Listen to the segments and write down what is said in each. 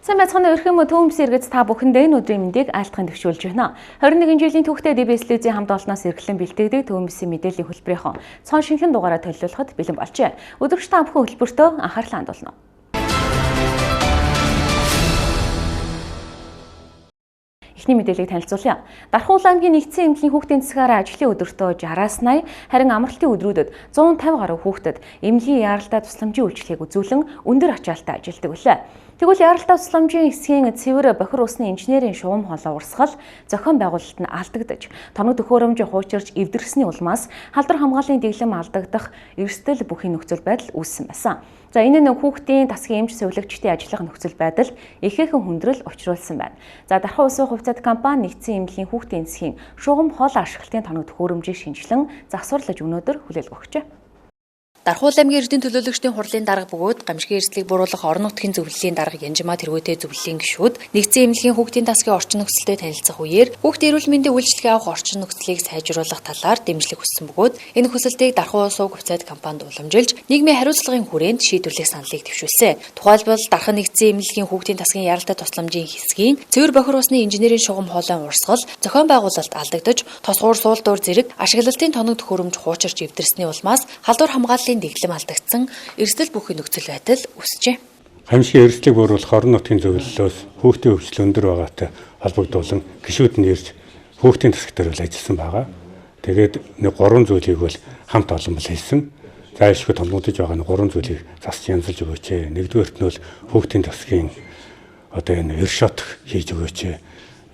Сайн байцгаана өрх юм төвөмс иргэц та бүхэндээ энэ өдрийн мэндийг айлтгахын төвшүүлж байна. 21 жилийн түүхтэй DBS-ийн хамт олноос эрхлэн бэлтгэдэг төвөмсийн мэдээллийн хөтөлбөрийн цоон шинхэн дугаараа төлөвлөхөд бэлэн болжээ. Өдөрч та бүхэн хөтөлбөртөө анхаарлаа хандуулна. Эхний мэдээллийг танилцуулъя. Дархан аймгийн нэгдсэн эмнэлгийн хүүхдийн засгаараа ажлын өдөртөө 60-аас 80, харин амралтын өдрүүдэд 150 гаруй хүүхдэд эмнэлгийн яаралтай тусламжийн үйлчлэгийг үзүүлэн өндөр ачаалттай ажилладаг билээ. Тэгвэл яаралтай тусламжийн эсхийн цэвэр бохир усны инженерийн шугам хоолой урсгал зохион байгуулалт нь алдагдаж, тоног төхөөрөмж хуучирч эвдэрсний улмаас халдвар хамгааллын дэглэм алдагдах эрсдэл бүхий нөхцөл байдал үүссэн байсан. За энэ нь хүүхдийн тасгийн эмч сувилагчдын ажиллах нөхцөл байдал ихээхэн хүндрэл учруулсан байна. За Дархан улсын хувьцаат компани нэгдсэн эмнэлгийн хүүхдийн засгийн шугам хоолой ашиглалтын тоног төхөөрөмжийг шинжилэн засварлаж өнөөдөр хүлээл өгчээ. Дархан аймгийн эрдэнэ төлөөлөгчдийн хурлын дарга бөгөөд гамшигын эрсдлийг бууруулах орон нутгийн зөвлөлийн дарга Янжимаа тэргүүтэй зөвлөлийн гишүүд нэгдсэн эмнэлгийн хүүхдийн тасгийн орчин нөхцөлтэй танилцах үеэр хүүхдийн эрүүл мэндийн үйлчилгээ авах орчин нөхцөлийг сайжруулах талаар дэмжлэг хүссэн бөгөөд энэ хүсэлтийг Дархан улс хувьцаат компанид уламжилж нийгмийн хариуцлагын хүрээнд шийдвэрлэх саналыг төвшүүлсэн. Тухайлбал Дархан нэгдсэн эмнэлгийн хүүхдийн тасгийн яаралтай тусламжийн хэсгийн цэвэр бохир усны инженерийн шугам хоолойн урсгал зохион байгуулалт алдагдаж тосгуур суулдуур зэрэг ашиглалтын тоног төхөөрөмж хуучирч эвдэрсний улмаас халдвар хамгааллын дэглэм алдагдсан эрсдэл бүхий нөхцөл байдал үүсжээ. Гамшигын эрсдлийг бууруулах орон нутгийн зөвлөлөөс хүүхдийн хөгжил өндөр байгаатай холбогдуулан гишүүд нь ирж хүүхдийн тасаг дээр ажилласан байгаа. Тэгээд нэг 3 зүйлийг бол хамт олон бол хийсэн. Зайлшгүй томгодож байгаа нэг 3 зүйлийг засч янзалж өгөөч. Нэгдүгээрт нь бол хүүхдийн тасгийн одоо энэ эршот хийж өгөөч.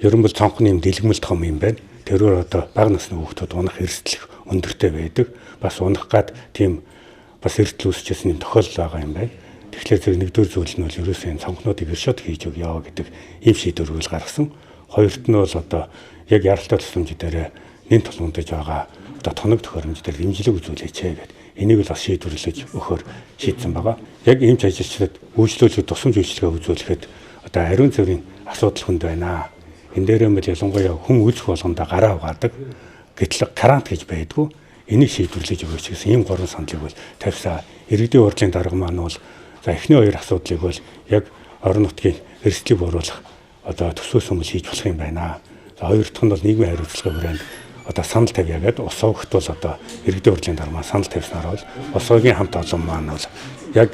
Ерөн бол цонхны юм дэлгэмэл том юм байна. Тэрээр одоо бага насны хүүхдүүд унах эрсдэл өндөртэй байдаг. Бас унах гад тийм бас эрсдэл үүсчихсэн юм тохиолдол байгаа юм байна. Тэгэхээр зэрэг нэгдүгээр зүйл нь бол ерөөсөө энэ цонхнуудыг эршот хийж өгөө гэдэг ийм шийдвэрийг гаргасан. Хоёрт нь бол одоо яг яралтай тусламж дээр нэн тулгуундаж байгаа одоо тоног төхөөрөмж дээр дэмжлэг үзүүлээч гэдэг. Энийг л бас шийдвэрлэж өгөхөөр шийдсэн байгаа. Яг эмч ажилчдад үйлчлүүлэх тусламж үйлчлэгээ үзүүлэхэд одоо ариун цэврийн асуудал хүнд байна. Энэ дээр нь ялангуяа хүн үйлчлэх болгондоо гараа угаадаг. Гэтэл карант гэж байдгүй. Энийг шийдвэрлэж өгөөч гэсэн ийм 3 саналыг бол тавьсан. Иргэдийн урлагийн дарга маань бол за эхний 2 асуудлыг бол яг орон нутгийн эрсдлийг бууруулах одоо төсвөөс өмнө хийж болох юм байна. За хоёр дахь нь бол нийгмийн хариуцлагын хүрээнд одоо санал тавья гэдэг ус сувгт бол одоо иргэдийн урлагийн дарга маань санал тавьснаар бол ус сувгийн хамт олон маань бол яг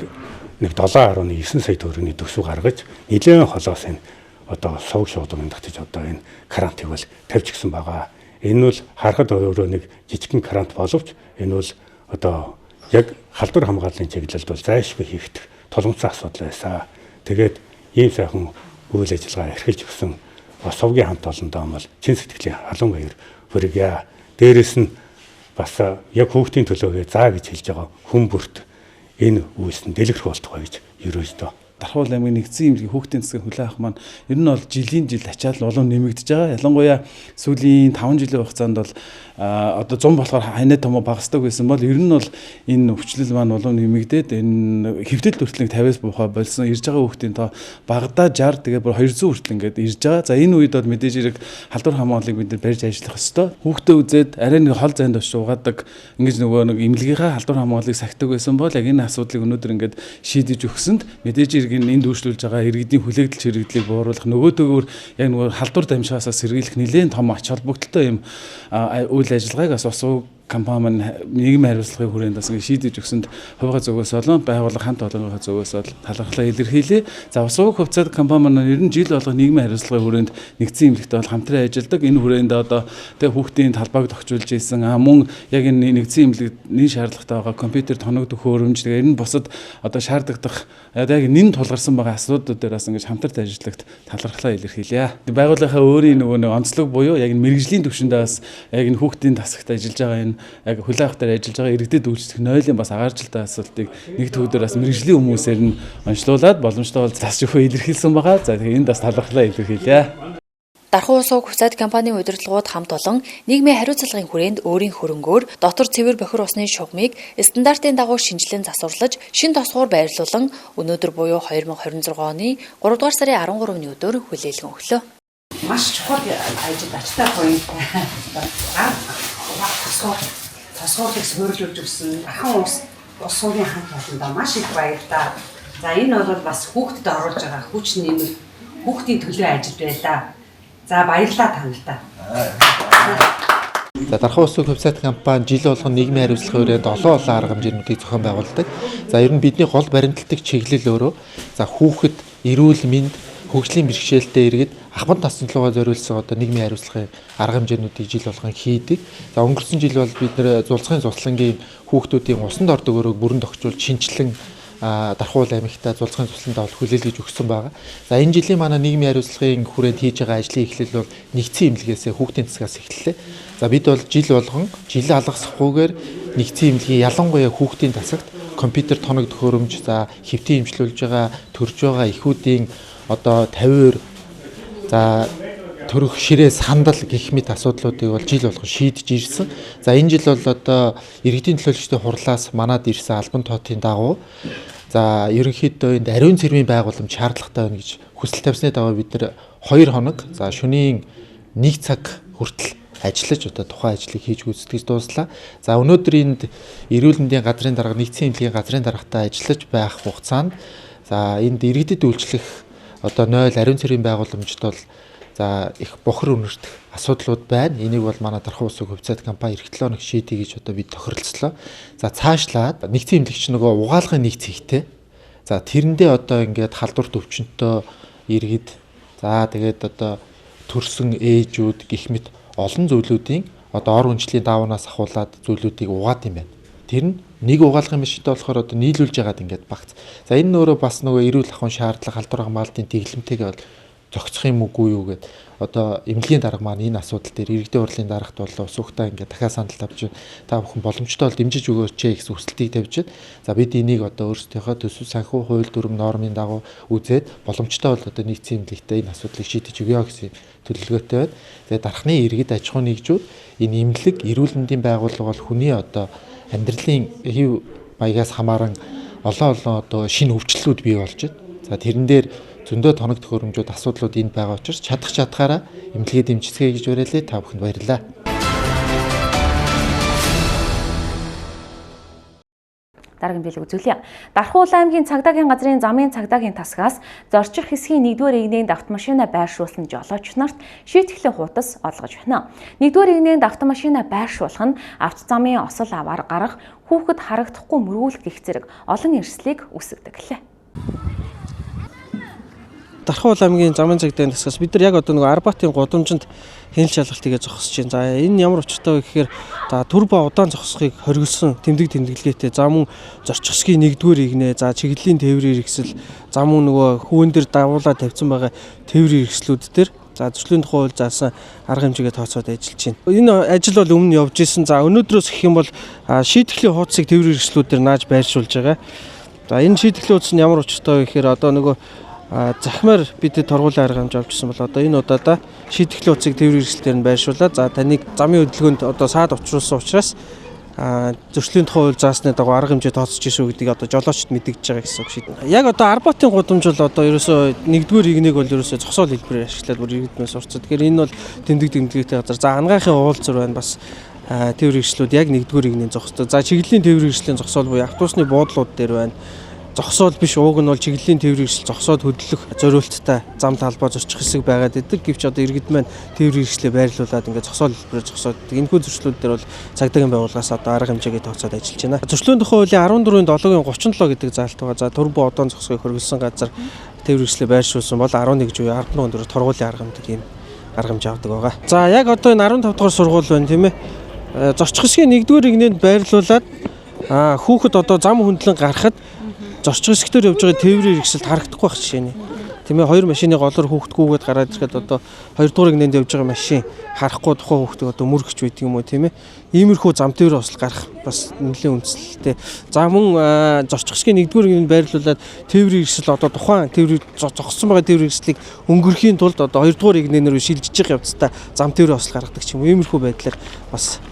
нэг 7.9 сая төгрөгийн төсөв гаргаж нэлээд холоос энэ одоо сувг шуудмын татаж одоо энэ карантыг бол тавьчихсан байгаа. Энэ бол харахад өөрөө нэг жижигхэн карант боловч энэ бол одоо яг халдвар хамгааллын чиглэлд бол зайлшгүй хийгдэх тулгымцсан асуудал байсан. Тэгээд ийм сайхан үйл ажиллагаа эрхэлж өгсөн сувгийн хамт олондоо бол чин сэтгэлийн халуун баяр хүргье. Дээрээс нь бас яг хүүхдийн төлөө заа гэж хэлж байгаа хүн бүрт энэ үйлс нь дэлгэрэх болтугай гэж ерөөсдөө Дархан аймгийн нэгдсэн эмнэлгийн хүүхдийн засгийн хүлээн авах маань ер нь бол жилийн жил ачаал улам нэмэгдэж байгаа. Ялангуяа сүүлийн 5 жилийн хугацаанд бол одоо 100 болохоор ханаа томоо багасдаг байсан бол ер нь бол энэ өвчлөл маань улам нэмэгдээд энэ хэвдэл хүртэл 50-аас буухай болсон ирж байгаа хүүхдийн тоо багадаа 60 тэгээ бүр 200 хүртэл ингээд ирж байгаа. За энэ үед бол мэдээж хэрэг халдвар хамгааллыг бид нар барьж ажиллах ёстой. Хүүхдээ үзээд арай нэг хол зайд очиж угаадаг ингэж нөгөө нэг эмнэлгийнхаа халдвар хамгааллыг сахидаг байсан бол яг энэ асуудлыг өнөөдөр ингээд шийдэж өгсөнд мэдээж энд дүүшлүүлж байгаа иргэдийн хүлээлт чирэгдлийг бууруулах нөгөөдөөгөр яг нөгөө халдвар дамжихаасаа сэргийлэх нэлээд том ач холбогдолтой юм үйл ажиллагааг бас ус компани нийгмийн хариуцлагын хүрээнд бас шийдэж өгсөнд хувийн зүгээс болон байгууллага хамт олонныхоо зүгээс бол талархлаа илэрхийлье. За ус хувьцаат компани маань ер нь жил болго нийгмийн хариуцлагын хүрээнд нэгдсэн эмнэлэгтэй бол хамтран ажилладаг. Энэ хүрээнд одоо тэг хүүхдийн талбайг тохижуулж ийсэн мөн яг энэ нэгдсэн эмнэлэгний шаардлагатай байгаа компьютер тоног төхөөрөмж тэгээ энэ бусад одоо шаардлагадах яг нэн тулгарсан байгаа асуудлууд дээр бас ингэж хамтарч ажиллахад талархлаа илэрхийлье. Байгууллагынхаа өөрийн нөгөө онцлог буюу яг мэрэгжлийн түвшиндээ бас яг энэ хүүхдийн тасагт ажиллаж байгаа энэ яг хүлээн авах дээр ажиллаж байгаа иргэдэд үйлчлэх нойлын бас агааржилтаа асуултыг нэг төвдөр бас мэрэгжлийн хүмүүсээр нь онцлуулад боломжтой бол засч өгөө илэрхийлсэн байгаа. За тэгээ энд бас талархлаа илэрхийлье. Дархан улс хувьцаат компанийн удирдлагууд хамт олон нийгмийн хариуцлагын хүрээнд өөрийн хөрөнгөөр дотор цэвэр бохир усны шугамыг стандартын дагуу шинжилэн засварлаж шин тосгуур байрлуулан өнөөдөр буюу 2026 оны 3 дугаар сарын 13-ны өдөр хүлээлгэн өглөө. Маш чухал ажил ачтай point. Тосгуурлыг суурилж өгсөн ахын ус суугийн хамт олондоо маш их баярлалаа. За энэ бол бас хүүхдэд оруулж байгаа хүч нэмэр хүүхдийн төлөө ажил байлаа. За баярлалаа танартаа. За Дархан улсын вебсайт компани жил болгон нийгмийн хариуцлагын хүрээнд олон арга хэмжээнүүдийг зохион байгуулдаг. За ер нь бидний гол баримтлагдаг чиглэл өөрөө за хүүхэд эрүүл мэнд хөгжлийн бэрхшээлтэй иргэд ахмад насны төлөөгөө зориулсан одоо нийгмийн хариуцлагын арга хэмжээнүүдийг жил болгон хийдэг. За өнгөрсөн жил бол бид нэр зулцгын цуцлангийн хүүхдүүдийн усанд ордог өрөөг бүрэн тогтжуулж шинжилэн Дархан аймагта зулцгын цуцландаа бол хүлээлгэж өгсөн байгаа. За энэ жилийн манай нийгмийн хариуцлагын хүрээнд хийж байгаа ажлын эхлэл бол нэгдсэн эмнэлгээс хүүхдийн засгаас эхэллээ. За бид бол жил болгон жил алгасахгүйгээр нэгдсэн эмнэлгийн ялангуяа хүүхдийн засагт компьютер тоног төхөөрөмж за хэвтийн эмчилүүлж байгаа төрж байгаа эхүүдийн одоо 50% за төрөх ширээ сандал гэх мэт асуудлуудыг бол жил болгон шийдэж ирсэн. За энэ жил бол одоо иргэдийн төлөөлөгчдийн хурлаас манад ирсэн албан тоотын дагуу за ерөнхийдөө энд ариун цэрмийн байгууламж шаардлагатай байна гэж хүсэл тавьсны дагуу бид нэр 2 хоног за шөнийн 1 цаг хүртэл ажиллаж одоо тухайн ажлыг хийж гүйцэтгэж дууслаа. За өнөөдөр энд эрүүл мэндийн газрын дарга нэгдсэн эмнэлгийн газрын даргатай ажиллаж байх хугацаанд за энд иргэдэд үйлчлэх одоо 0 ариун цэрмийн байгууламжт бол за их бохор үнэртэх асуудлууд байна. Энийг бол манай Дархан улсын вебсайт компани эх 7 хоног шийдье гэж одоо бид тохиролцлоо. За цаашлаад нэгдсэн эмнэлэгч нөгөө угаалгын нэг цэгтэй. За тэрэндээ одоо ингээд халдвар төвчөнтөө иргэд за тэгээд одоо төрсөн ээжүүд гэх мэт олон зүйлүүдийн одоо ор хүнчлийн даавнаас ахуулаад зүйлүүдийг угаад юм байна. Тэр нь нэг угаалгын машинтай болохоор одоо нийлүүлж яагаад ингээд багц. За энэ нөөрэ бас нөгөө эрүүл ахуйн шаардлага халдвар хамгаалтын дэглэмтэйгээ бол зохицох юм үгүй юу гэд одоо эмнэлгийн дарга маань энэ асуудал дээр иргэдийн хурлын дарагт боллоо суугтаа ингээд дахиад санал тавьж та бүхэн боломжтой бол дэмжиж өгөөч гэсэн хүсэлтийг тавьж байна. За бид энийг одоо өөрсдийнхөө төсөв санхүү хууль дүрм нормын дагуу үзээд боломжтой бол одоо нийгцэн эмнэлэгтээ энэ асуудлыг шийдэж өгье гэсэн төлөвлөгөөтэй байна. Тэгээд дархны иргэд аж ахуйн нэгжүүд энэ эмнэлэг эрүүл мэндийн байгууллага бол хүний одоо амьдралын хэв маягаас хамааран олон одоо шинэ өвчлөлүүд бий болж байна. За тэрэн дээр зөндөө тоног төхөөрөмжүүд асуудлууд энд байгаа учраас чадах чадхаараа эмнэлгээ дэмжицгээе гэж уриалъя. Та бүхэнд баярлалаа. Дараагийн биелэг үзүүлье. Дархан аймгийн цагдаагийн газрын замын цагдаагийн тасгаас зорчих хэсгийн 1-р игнэнд автомашина байршуулсан жолооч нарт шийтгэлийн хуудас олгож байна. 1-р игнэнд автомашина байршуулах нь авто замын осол аваар гарах, хүүхэд харагдахгүй мөргүүлэх гэх зэрэг олон эрсдлийг үүсгэдэг гэлээ. Дархан аймгийн замын цагдаагийн тасгаас бид нар яг одоо нэг Арбатын гудамжинд хяналт шалгалтыг зогсож байна. За энэ ямар учиртай вэ гэхээр за төр ба удаан зогсохыг хориглосон тэмдэглгээтэй за мөн зорчихсгийн 1-р игнэ за чиглэлийн тээврийн хэрэгсэл за мөн нөгөө хүүн дээр давуулаад тавьсан байгаа тээврийн хэрэгслүүд дээр за зөвшөөрлөлийн тухай хууль заасан арга хэмжээгээ тооцоод ажиллаж байна. Энэ ажил бол өмнө явж исэн. За өнөөдрөөс гэх юм бол шийтгэлийн хуудсыг тээврийн хэрэгслүүд дээр нааж байршуулж байгаа. За энэ шийтгэлийн хуудас нь ямар учиртай вэ гэхээр одоо нөгөө захимаар бидэд торгуулийн арга хэмжээ авч ирсэн бол одоо энэ удаадаа шийтгэлийн хуудсыг тээврийн хэрэгслээр нь байршуулаад за таныг замын хөдөлгөөнд одоо саад учруулсан учраас зөвшөөрлөлийн тухай хууль заасны дагуу арга хэмжээ тооцож ирсэн гэдгийг одоо жолоочд мэдэгдэж байгаа гэсэн үг шийднэ. Яг одоо Арбатын гудамж бол одоо ерөөсөө 1-р игнийг бол ерөөсөө зогсоол хэлбэрээр ашиглаад бүр иргэднээс урцсан. Тэгэхээр энэ бол тэмдэглэтэй газар. За ангаахын уулзар байна бас тээврийн хэрэгслүүд яг 1-р игнийг зогсдог. За чиглэлийн тээврийн хэрэгслийн зогсоол буюу автобусны буудлууд дээр байна. Зогсоол биш ууг нь бол чиглэлийн тээврийн хэрэгсэл зогсоод хөдлөх зориулттай зам талбай зорчих хэсэг байгаад идэг. Гэвч одоо иргэд маань тээврийн хэрэгслээ байрлуулад ингээд зогсоол хэлбэрээр зогсоод идэг. Энэхүү зөрчлүүд дээр бол цагдаагийн байгууллагаас одоо арга хэмжээгээ тооцоод ажиллаж байна. Зөрчлийн тухай хуулийн 14-ийн 7-гийн 37 гэдэг заалт байгаа. За төр буу одоон зогсохыг хориглосон газар тээврийн хэрэгслээ байршуулсан бол 11 жуй 14 торгуулийн арга хэмжээ ийм арга хэмжээ авдаг байгаа. За яг одоо энэ 15 дугаар сургууль байна тийм ээ. Зорчих хэсгийн 1-р игнэнд байрлуулад хүүхэд одоо зам хөндлөн гарахад зорчих хэсгээр явж байгаа тээврийн хэрэгсэлд харагдахгүй байх жишээний. Тийм ээ 2 машины голоор хүүхдгүүгээд гараад ирэхэд одоо 2-р игнэнд явж байгаа машин харахгүй тухайн хүүхдийг одоо мөргөж байдаг юм уу тийм ээ. Иймэрхүү зам тээврийн осол гарах бас нэлээд үндэслэлтэй. За мөн зорчих хэсгийн 1-р игнэнд байрлуулад тээврийн хэрэгсэл одоо тухайн тээврийн зогссон байгаа тээврийн хэрэгслийг өнгөрөхийн тулд одоо 2-р игнээр шилжиж явах явцдаа зам тээврийн осол гаргадаг ч юм уу. Иймэрхүү байдлаар бас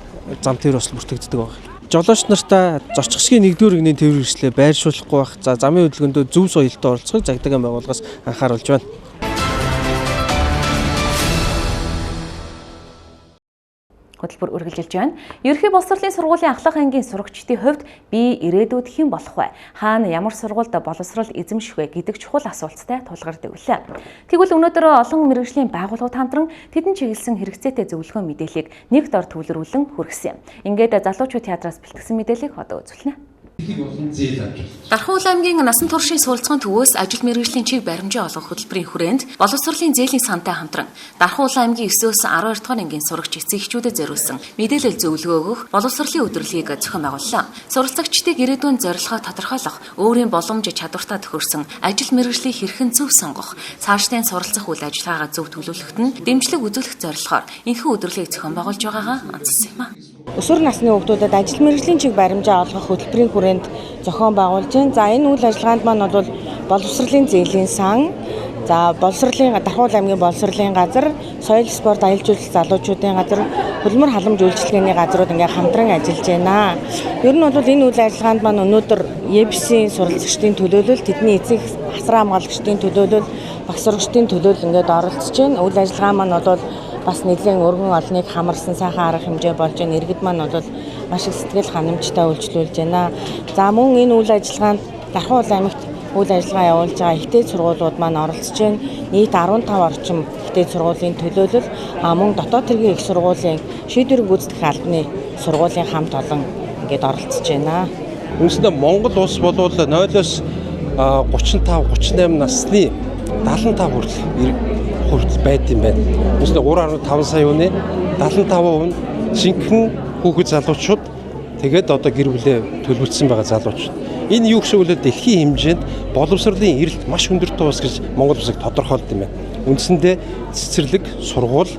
зам тээврийн осол бүртгэгддэг байна. Жолооч нартаа зорчих хэсгийн 1-р игнийн тээврийн хэрэгслээ байршуулахгүй байх. За замын хөдөлгөөндөө зөв соёлтой оролцохыг цагдаагийн байгууллагаас анхааруулж байна. Хөтөлбөр үргэлжилж байна. Ерөнхий боловсролын сургуулийн Ахлах ангийн сурагчдын хувьд би ирээдүйд хэн болох вэ? Хаана ямар сургуульд боловсрол эзэмших вэ гэдэг чухал асуулттай тулгардаг үлээ. Тэгвэл өнөөдөр олон мэргэжлийн байгууллагууд хамтран тэдэн чиглэсэн хэрэгцээтэй зөвлөгөө мэдээллийг нэг дор төвлөрүүлэн хүргэсэн юм. Ингээд залуучууд театраас бэлтгэсэн мэдээллийг одоо үзүүлнэ. Дархан аймгийн насан туршийн суралцсан төвөөс ажил мэргэжлийн чиг баримжаа олгох хөтөлбөрийн хүрээнд боловсролын зээлийн сантай хамтран Дархан аймгийн 9-өөс 12 дугаар ангийн сурагч эцэгчүүдэд зориулсан мэдээлэл зөвлөгөө өгөх боловсролын өдрөлгийг зохион байгууллаа. Суралцагчдыг ирээдүйн зорилгоо тодорхойлох, өөрийн боломж чадвартаа төхөрсөн ажил мэргэжлийг хэрхэн зөв сонгох, цаашдын суралцах үйл ажиллагаагаа зөв төлөвлөхөд нь дэмжлэг үзүүлэх зорилгоор энэхүү өдрөлийг зохион байгуулж байгаагаа онцлсан юм а. Өсвөр насны хүүхдүүдэд ажил мэргэжлийн чиг баримжаа олгох хөтөлбөрийн хүрээнд зохион байгуулж байна. За энэ үйл ажиллагаанд маань бол боловсролын зээлийн сан, за боловсролын Дархан аймгийн боловсролын газар, соёл спорт аялал жуулчлал залуучуудын газар, хөлмөр халамж үйлчилгээний газрууд ингээ хамтран ажиллаж байна. Ер нь бол энэ үйл ажиллагаанд маань өнөөдөр ЕБС-ийн суралцагчдын төлөөлөл, тэдний эцэг асран хамгаалагчдын төлөөлөл, багш сурагчдын төлөөлөл ингээд оролцож байна. Үйл ажиллагаа маань бол бас нэлээд өргөн олныг хамарсан сайхан арга хэмжээ болж байна. Иргэд маань бол маш их сэтгэл ханамжтай үйлчлүүлж байна. За мөн энэ үйл ажиллагаанд Дархан аймагт үйл ажиллагаа явуулж байгаа ихтэй сургуулиуд маань оролцож байна. Нийт 15 орчим ихтэй сургуулийн төлөөлөл, мөн дотоод хэргийн их сургуулийн шийдвэр гүйцэтгэх албаны сургуулийн хамт олон ингээд оролцож байна. Үүнсээ Монгол улс болвол 0-оос 35-38 насны 75 хүртэл байд юм байна. Үүнсээ 3.5 сая хүний 75% нь жинхэнэ хүүхэд залуучууд тэгээд одоо гэр бүлээ төлөвлөсөн байгаа залуучууд. Энэ юу гэсэн үг вэ? Дэлхийн хэмжээнд боловсролын эрэлт маш өндөртэй ус гэж Монгол улсыг тодорхойлд юм байна. Үндсэндээ цэцэрлэг, сургууль,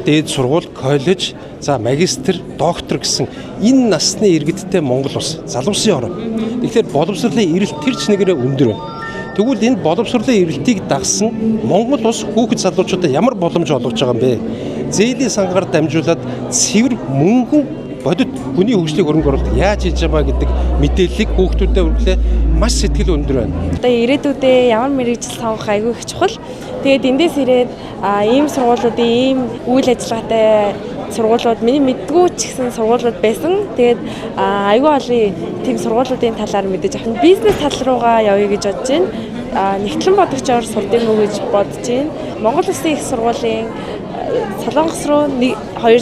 дээд сургууль, коллеж, за магистр, доктор гэсэн энэ насны иргэдтэй Монгол улс залуусын орн. Тэгэхээр боловсролын эрэлт тэр чигээрээ өндөр байна. Тэгвэл энэ боловсролын эрэлтийг дагсан Монгол улс хүүхэд залуучуудад ямар боломж олгож байгаа юм бэ? Зээлийн сангаар дамжуулаад цэвэр мөнгөн бодит хүний хөгжлийг хөрөнгө оруулалт яаж хийж байгаа гэдэг мэдээллийг хүүхдүүдэд хүргэлээ маш сэтгэл өндөр байна. Одоо ирээдүйдээ ямар мэргэжил сонгох аягүй их чухал. Тэгээд эндээс ирээд ийм сургуулиудын ийм үйл ажиллагаатай сургуулиуд миний мэдгүй ч гэсэн сургуулиуд байсан. Тэгээд аягүй олон тийм сургуулиудын талаар мэдэж авах. Бизнес тал руугаа явъя гэж бодож байна. Нэгтлэн бодогчоор сурдаг мүү гэж бодож байна. Монгол Улсын их сургуулийн Солонгос руу 2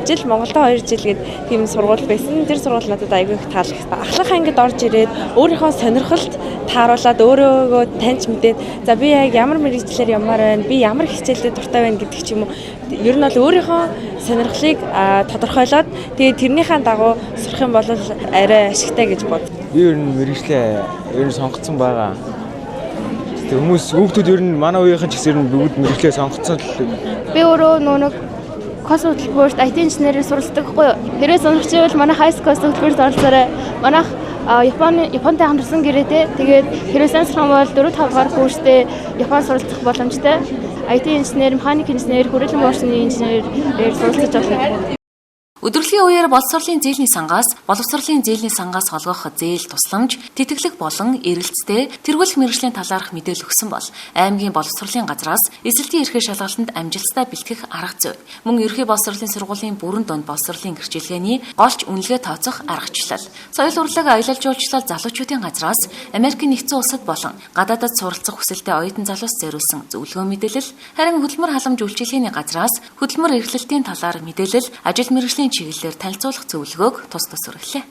жил, Монголд 2 жил гэдэг тийм сургууль байсан. Тэр сургууль надад аягүй их таалагдсан. Ахлах ангид орж ирээд өөрийнхөө сонирхолд тааруулаад өөрөөгөө таньж мэдээд за би яг ямар мэргэжлэр ямаар байна, би ямар хичээлдээ дуртай байна гэдэг ч юм уу. Ер нь бол өөрийнхөө сонирхлыг тодорхойлоод тэгээд тэрнийхээ дагуу сурах юм бол арай ашигтай гэж бод. Би ер нь мэргэжлээ ер нь сонгоцсон байгаа. Хүмүүс хүүхдүүд ер нь манай үеийнхэн ч гэсэн бүгд мэргэжлээ сонгоцсон л. Би өөрөө нэг космо хөтөлбөрт IT инженерээр суралцдаг хгүй юу. Тэрээ сонгож ивэл манай high school хөтөлбөрт оролцоорой. Манайх Японтай хамтарсан гэрээтэй. Тэгээд хэрвээ сайн бол 4-5 дугаар курстэй Японд суралцах боломжтой. IT инженер, механик инженер, хүрээлэн уурсны инженерээр суралцаж байна. Өдрөлийн үеэр боловсролын зээлийн сангаас холгох зээл тусламж, тэтгэлэг болон эрэлттэй тэргүүлэх мэргэжлийн талаарх мэдээлэл өгсөн бол аймгийн боловсролын газраас эсэлтийн эрхээ шалгалтанд амжилттай бэлтгэх арга зүй. Мөн ерхий боловсролын сургуулийн бүрэн дунд боловсролын гэрчлэгээний голч үнэлгээ тооцох аргачлал. Соёл урлаг аялал жуулчлал залуучуудын газраас Америкийн нэгдсэн улсад болон гадаадад суралцах хүсэлтэй оюутан залуус зориулсан зөвлөгөө мэдээлэл, харин хөдөлмөр халамж үйлчилгээний газраас хөдөлмөр эрхлэлтийн талаар мэдээлэл, ажил мэргэжлийн чиглэлээр танилцуулах зөвлөгөөг тус өргөлээ.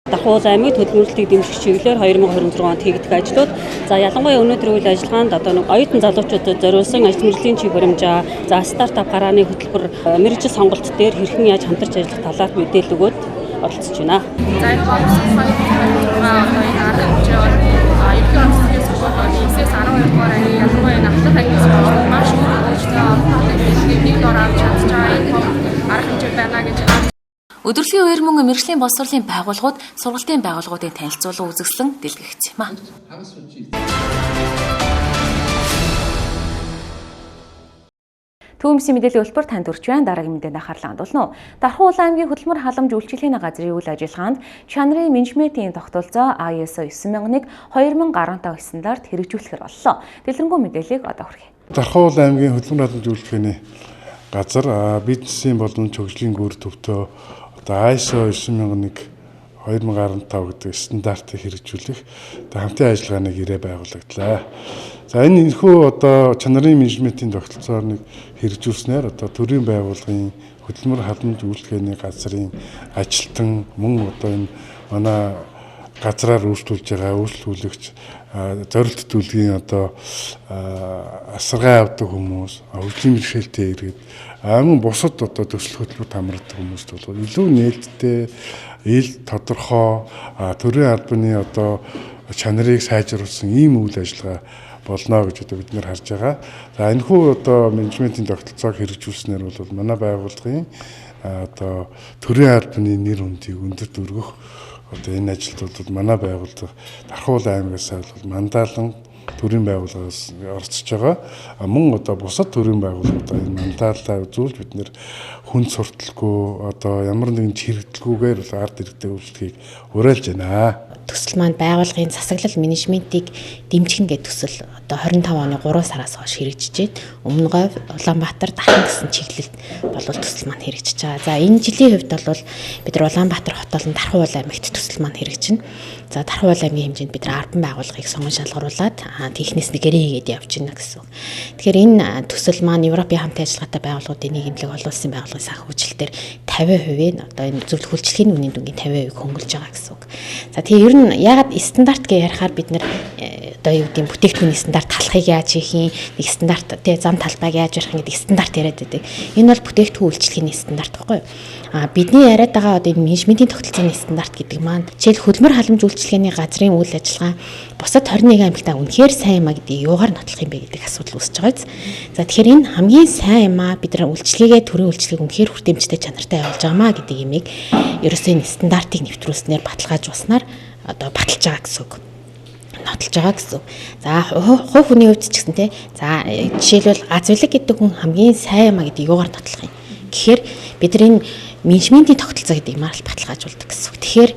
Дархан аймгийн хөдөлмөрлөлтийг дэмжих чиглэлээр 2026 онд хийгдэх ажлууд за ялангуяа өнөөдрийн үйл ажиллагаанд одоо оюутан залуучуудад зориулсан ажил мэргэжлийн чиг баримжаа, за стартап гарааны хөтөлбөр, мэргэжил сонголт дээр хэрхэн яаж хамтарч ажиллах талаар мэдээлэл өгөөд оролцож байна. За энэ боловсролын одоо энэ арга хэмжээ бол ерөнхий боловсролын сургууль 9-ээс 12 дугаар анги ялангуяа энэ Ахлах ангийн сургууль маш их хөгжлөө олгох нэг дор авч чадж байгаа энэ арга хэмжээ байна гэж байна. Өдрөлийн үеэр мөн мэргэжлийн боловсролын байгууллагууд сургалтын байгууллагуудын танилцуулга үзэсгэлэн дэлгэгдсэн юм а. Төвөмсийн мэдээллийн хэлбэр танд хүрч байна. Дараагийн мэдээнд анхаарлаа хандуулна уу. Дархан аймгийн хөдөлмөр халамж үйлчилгээний газрын үйл ажиллагаанд чанарын менежментийн тогтолцоо ISO 9000-ыг 2015 стандарт хэрэгжүүлэхээр боллоо. Дэлгэрэнгүй мэдээллийг одоо хүргэе. Дархан аймгийн хөдөлмөр халамж үйлчилгээний газар бизнесийн болон хөгжлийн гүр төвтөө одоо ISO 9001 2015 гэдэг стандартыг хэрэгжүүлэх хамтын ажиллагааны гэрээ байгуулагдлаа. За энэ энэхүү одоо чанарын менежментийн тогтолцооныг хэрэгжүүлснээр одоо төрийн байгууллагын хөдөлмөр халамж үйлчлэгээний газрын ажилтан мөн одоо энэ манай газраар үйлчлүүлж байгаа үйлчлүүлэгч зорилт төлгийн одоо асаргаа авдаг хүмүүс, хөгжлийн бэрхшээлтэй иргэд мөн бусад одоо төсөл хөтөлбөрт хамрагддаг хүмүүст бол илүү нээлттэй, ил тодорхой төрийн албаны одоо чанарыг сайжруулсан ийм үйл ажиллагаа болно гэж одоо бид нэр харж байгаа. За энэхүү одоо менежментийн тогтолцоог хэрэгжүүлснээр бол манай байгууллагын одоо төрийн албаны нэр хүндийг өндөрт өргөх одоо энэ ажилд бол манай байгууллага Дархуул аймагаас бол мандаалан төрийн байгууллагаас орцож байгаа. Мөн одоо бусад төрийн байгууллагуудаа энэ мандааллаа үзүүлж бид нэр хүн сурталгүй одоо ямар нэгэн чирэгдэлгүйгээр ард иргэдэд үйлчлэгийг уриалж байна. Төсөл маань байгууллагын засаглал менежментийг дэмжих гэдэг төсөл одоо 25 оны 3 сараас хойш хэрэгжиж байна. Өмнө говь Улаанбаатар Дахин гэсэн чиглэлд болол төсөл маань хэрэгжиж байгаа. За энэ жилийн хувьд бол бид нар Улаанбаатар хот болон Дархуул аймагт төсөл маань хэрэгжинэ. За Дархуул аймгийн хэмжээнд бид нар 10 байгууллагыг сонгон шалгаруулад техникс нэгэрээ хийгээд явж байна гэсэн. Тэгэхээр энэ төсөл маань Европын хамтын ажиллагаатай байгууллагуудын нийгэмлэг олон улсын байгууллагын санхүүжилтээр 50% одоо энэ зөвлөх үйлчлэгийн үнийн дүнгийн 50% хөнгөлж байгаа гэсэн үг. За тэгээ ер нь ягаад стандарт гэж ярихаар бид нар одоо юу гэдэг бүтээгдэхүүний стандарт талахыг яаж хийх юм, нэг стандарт тэгээ зам талбайг яаж ярих гэдэг стандарт яриад байдаг. Энэ бол бүтээгдэхүүн үйлчлэгийн стандарт байхгүй юу? Бидний яриад байгаа одоо энэ менежментийн тогтолцооны стандарт гэдэг маань жишээл хөдөлмөр халамж үйлчлэгээний газрын үйл ажиллагаа бусад 21 аймагтаа үнэхээр сайн юм а гэдэг юугаар нотлох юм бэ гэдэг асуудал үүсэж байгаа биз. За тэгэхээр энэ хамгийн сайн юм а бид нар үйлчлэгээ төрийн үйлчлэгийг үнэхээр хүртээмжтэй чанартай явуулж байгаамаа гэдэг юмыг ерөөсөө энэ стандартыг нэвтрүүлснээр баталгаажуулснаар одоо баталж байгаа гэсэн үг. Нотолж байгаа гэсэн. За хувь хүний хувьд ч гэсэн те. За жишээлбэл газвлаг гэдэг хүн хамгийн сайн юм а гэдэг юугаар нотлох юм. Тэгэхээр бид нар энэ менежментийн тогтолцоо гэдэг юмар л баталгаажуулдаг гэсэн үг. Тэгэхээр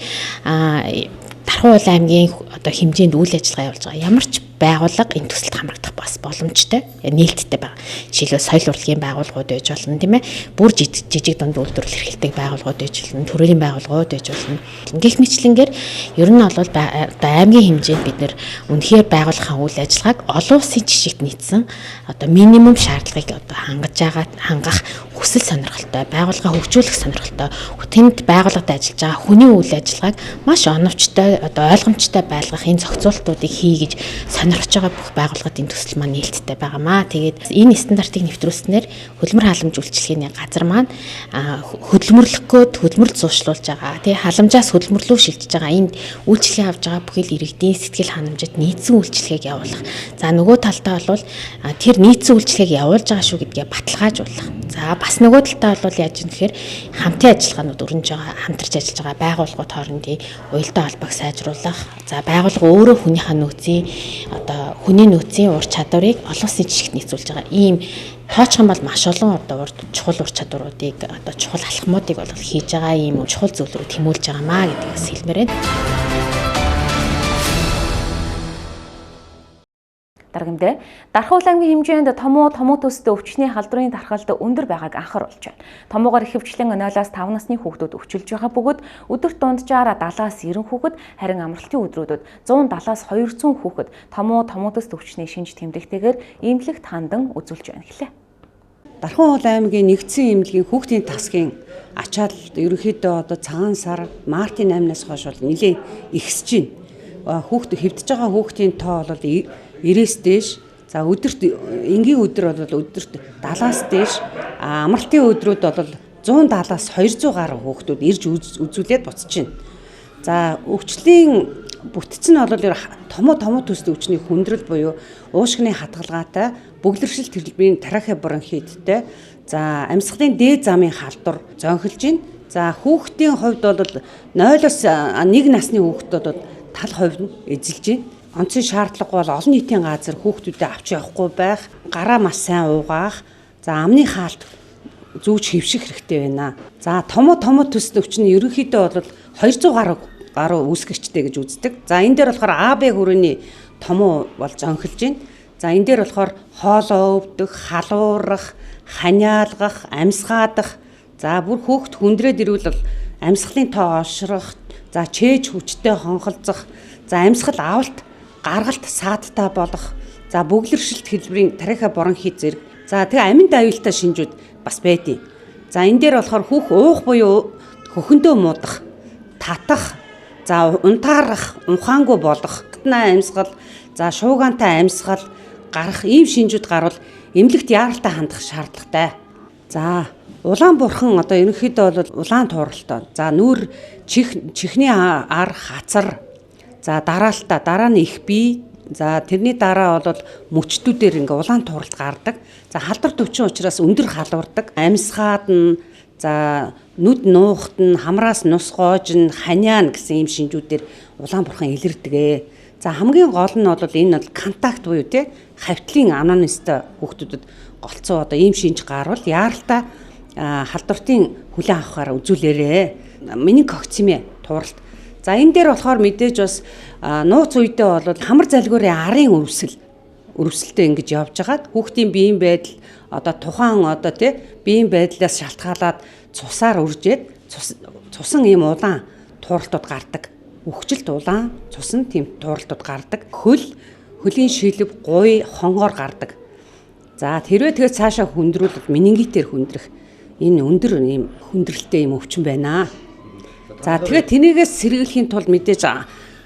Дархуул аймгийн одоо хэмжээнд үйл ажиллагаа явуулж байгаа ямар ч байгууллага энэ төсөлд хамрагдах бас боломжтой, нээлттэй байгаа. Жишээлбэл соёл урлагийн байгууллагууд байж болно, тийм ээ. Бүр жижиг дунд үйлдвэрлэл эрхэлдэг байгууллагууд байж болно, төрийн байгууллагууд байж болно. Гэх мэтлэнгээр ер нь бол одоо аймгийн хэмжээнд бид нэр үнэхээр байгууллагын үйл ажиллагааг олон улсын жишгт нийцсэн одоо минимум шаардлагыг одоо хангах хүсэл сонирхолтой, байгууллага хөгжүүлэх сонирхолтой, тэнд байгууллагад ажиллаж байгаа хүний үйл ажиллагааг маш оновчтой, одоо ойлгомжтой байлгах энэ зохицуултуудыг хийж сонирхож байгаа бүх байгууллагын төсөл маань нээлттэй байгаамаа. Тэгээд энэ стандартыг нэвтрүүлснээр хөдөлмөр халамж үйлчлэгээний газар маань хөдөлмөрлөхгүйд хөдөлмөрлөлт зуушлуулж байгаа. Тэгээд халамжаас хөдөлмөрлөө шилжиж байгаа энд үйлчлэгээ авж байгаа бүхэл иргэдийн сэтгэл ханамжид нийцсэн үйлчлэгийг явуулах. За нөгөө талдаа бол тэр нийцсэн үйлчлэгийг явуулж байгаа шүү гэдгээ баталгаажуулах. За бас нөгөө талдаа бол яаж юм гэхээр хамтын ажиллагаанууд өрнөж байгаа, хамтарч ажиллаж байгаа байгууллагууд хоорондын уялдаа холбоог сайжруулах. За байгууллага өөрөө хүнийхээ нөөцийн одоо хүний нөөцийн ур чадварыг олон улсын жишгт нийцүүлж байгаа. Ийм тооцох юм бол маш олон одоо чухал ур чадваруудыг одоо чухал алхмуудыг бол хийж байгаа ийм чухал зүйл рүү тэмүүлж байгаамаа гэдгээс хэлмээр байна. Даргамдээ Дархуул аймгийн хэмжээнд томуу төстэй өвчний халдварын тархалт өндөр байгааг анхааруулж байна. Томуугаар ихэвчлэн 0-5 насны хүүхдүүд өвчилж байгаа бөгөөд өдөрт дунджаар 70-90 хүүхэд, харин амралтын өдрүүдэд 170-200 хүүхэд томуу төст өвчний шинж тэмдэгтэйгээр эмнэлэгт хандан үзүүлж байна гэлээ. Дархуул аймгийн нэгдсэн эмнэлгийн хүүхдийн тасгийн ачаал ерөнхийдөө одоо цагаан сар мартын 8-наас хойш бол нэлээд ихсэж байна. Хүүхд хэвдэж байгаа хүүхдийн тоо бол 90-с дээш. За өдөрт энгийн өдөр бол өдөрт 70-аас дээш, амралтын өдрүүд бол 170-аас 200 гаруй хүүхдүүд ирж үзүүлээд буцаж байна. За өвчлийн бүтцэн нь бол томоо төстэй өвчний хүндрэл буюу уушгины хадгалгаатай, бөглөршил төрөлбөрийн трахеобронхиттэй, за амьсгалын дээд замын халдвар зөнхөлж байна. За хүүхдийн хувьд бол 0-оос 1 насны хүүхдүүд бол тал хувь нь эзэлж байна. Онцгийн шаардлага бол олон нийтийн газар хүүхдүүдэд авч явахгүй байх, гараа маш сайн уугаах, за амны хаалт зүүж хөвших хэрэгтэй байна. За томоо төсөл өвчний ерөнхийдөө бол 200 гаруй үүсгэгчтэй гэж үздэг. За энэ дээр болохоор А, Б хүрээний томоо бол зөнхөлж байна. За энэ дээр болохоор хоолоо өвдөх, халуурах, ханиалгах, амьсгаадах, за бүр хүүхэд хүндрээд ирвэл амьсгалын тоо олшрох, за чээж хүчтэй хонхолцох, за амьсгал авалт, гаргалт саадтай болох, за бөглөршилт хэлбэрийн тариха бронхит зэрэг. За тэгээ аминд аюултай шинжүүд бас байдیں۔ За энэ дээр болохоор хүүх уух буюу хөхөндөө муудах, татах, за унтаарах, унхаангүй болох, татнаа амьсгал, за шуугаантай амьсгал гарах ийм шинжүүд гарвал эмнэлэгт яаралтай хандах шаардлагатай. За улаан бурхан одоо ерөнхийдөө бол улаан тууралтай. За нүүр чихний ар хацар. За дараалтаа дараа нь их бие. За тэрний дараа бол мөчтүүдээр ингээ улаан тууралт гардаг. За халдвар төвчин учраас өндөр халуурдаг. Амьсгаад нь за нүд нуухт нь хамраас нус гоожн ханиан гэсэн ийм шинжүүдээр улаан бурхан илэрдэг. За хамгийн гол нь бол энэ бол контакт буюу те хавтлын анонистой хүүхдүүдэд голцоо одоо ийм шинж гарвал яаралтай халдвартын хүлээн авахаар үзүүлээрээ. Менингококцемия тууралт. За энэ дээр болохоор мэдээж бас нууц үедээ бол хамар залгуурын арын өрөвсөлтөө ингэж явж байгаад хүүхдийн биеийн байдал одоо тухайн одоо тий биеийн байдлаас шалтгаалаад цусаар үржээд цусан ийм улаан тууралтууд гардаг. Үхжилт улаан цусан тийм тууралтууд гардаг. Хөлийн шилб, гуй, хонгоор гардаг. За тэрвээ тэгээд цаашаа хүндрүүлэл менингитээр хүндрэх энэ өндөр ийм хүндрэлтэй ийм өвчин байна. За тэгээд тэнийгээс сэргийлэхийн тулд мэдээж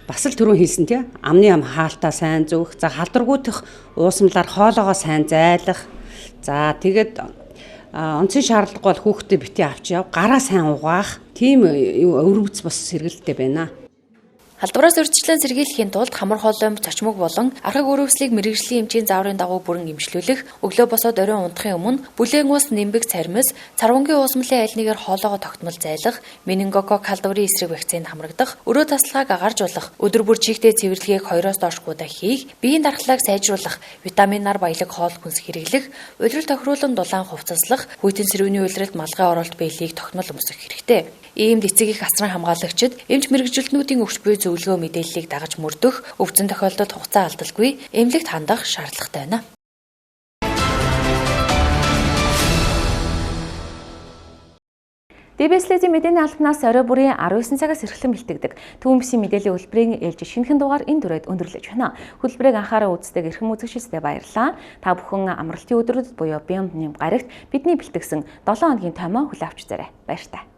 бас л түрүүн хэлсэн тий амны ам хаалтаа сайн зөөх, за халдваргүйдэх уусамлаар хоолоогоо сайн зайлах. За тэгээд онцгийн шаардлагагүй бол хүүхдээ бити авч яв, гараа сайн угаах. Тийм өвөрмөц бас сэргийлэлтэй байна. Халдвараас урьдчилан сэргийлэхийн тулд хамар хоолой, цочмог болон архаг өрөвслийг мэрэгжлийн эмчийн зааврын дагуу бүрэн эмчлүүлэх, өглөө босоод оройн унтахын өмнө бүлээн ус, нимбэг цармис, царвангийн уусмлын аль нэгээр хоолоогоо тогтмол зайлах, менингокок халдварын эсрэг вакцины хамрагдах, өрөө тасалгааг агаржуулах, өдөр бүр чихтэй цэвэрлэгийг 2-оос доош удаа хийх, биеийн дархлааг сайжруулах, витаминаар баялаг хоол хүнс хэрэглэх, улирал тохируулан дулаан хувцаслах, хүйтэн сэрүүний улиралд малгай оролт биелийг тогтмол өмсөх хэрэгтэй. Иймд эцэг их асран хамгаалагчид эмч мэрэгжилтнүүдийн өгч буй зөвлөгөө мэдээллийг дагаж мөрдөх, өвчин тохиолдолд хугацаа алдалгүй эмнэлэгт хандах шаардлагатай байна. ДБС-ийн мэдээний албанаас орой бүрийн 19 цагаас эрхлэн бэлтгэдэг түүмсийн мэдээллийн хөтөлбөрийн ээлж шинэхэн дугаар энэ дүрээд өндөрлөж байна. Хөтөлбөрийг анхаарал үздэг эрхэм үзэгчдэд баярлалаа. Та бүхэн амралтын өдрүүдэд буюу бямбны гарагт бидний бэлтгэсэн 7 хоногийн томьёо хүлээн авч зарай. Баяр та.